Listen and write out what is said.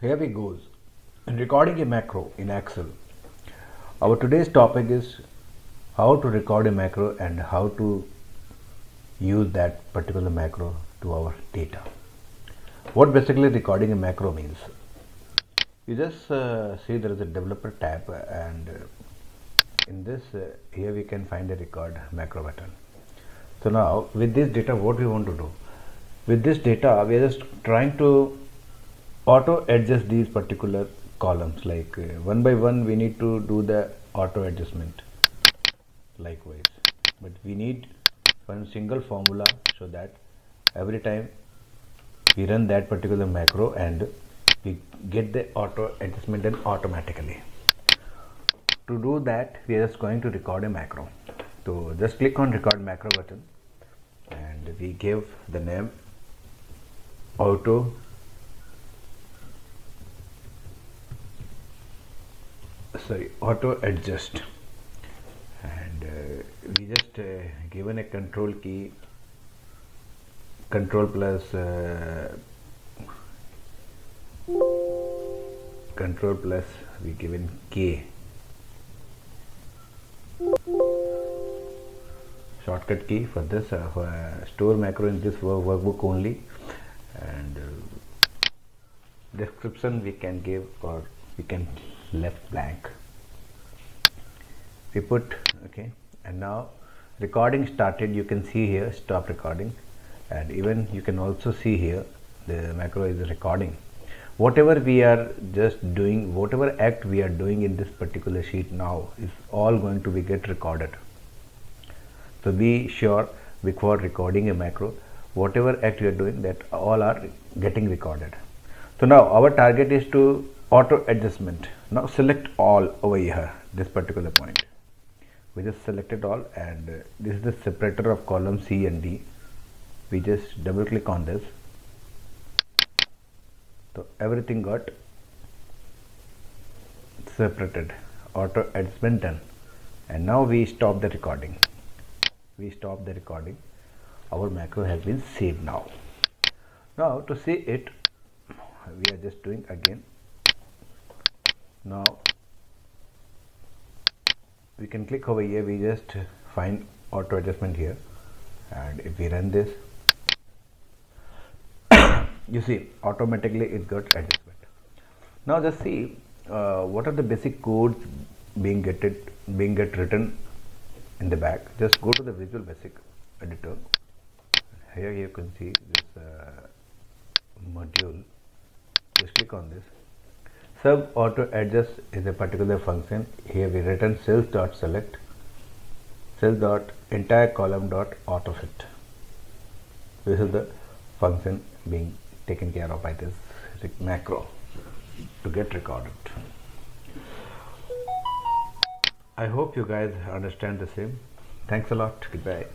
Here we goes. In recording a macro in Excel, our today's topic is how to record a macro and how to use that particular macro to our data. What basically recording a macro means? You just see there is a developer tab, and in this here we can find a record macro button. So now with this data, what we want to do? With this data, we are just trying to auto adjust these particular columns, like one by one we need to do the auto adjustment likewise, but we need one single formula so that every time we run that particular macro and we get the auto adjustment done automatically. To do that, we are just going to record a macro. So just click on record macro button and we give the name auto adjust, and we just given a control key, control plus we given K, shortcut key for this store macro in this workbook only, and description we can give or we can left blank. We put okay, and now recording started. You can see here stop recording, and even you can also see here the macro is recording. Whatever we are just doing, whatever act we are doing in this particular sheet now is all going to be get recorded. So be sure before recording a macro, whatever act you are doing, that all are getting recorded. So now our target is to auto adjustment. Now select all over here, this particular point. We just selected all, and this is the separator of column C and D. We just double click on this. So everything got separated, auto adjustment done, and now we stop the recording. Our macro has been saved now. Now to see it, we are just doing again. Now we can click over here, we just find auto adjustment here, and if we run this, you see automatically it got adjustment. Now just see what are the basic codes being get written in the back. Just go to the Visual Basic editor. Here you can see this module. Just click on this. Sub auto adjust is a particular function. Here we written cells dot select, cells dot entire column dot auto fit. This is the function being taken care of by this macro to get recorded. I hope you guys understand the same. Thanks a lot. Goodbye.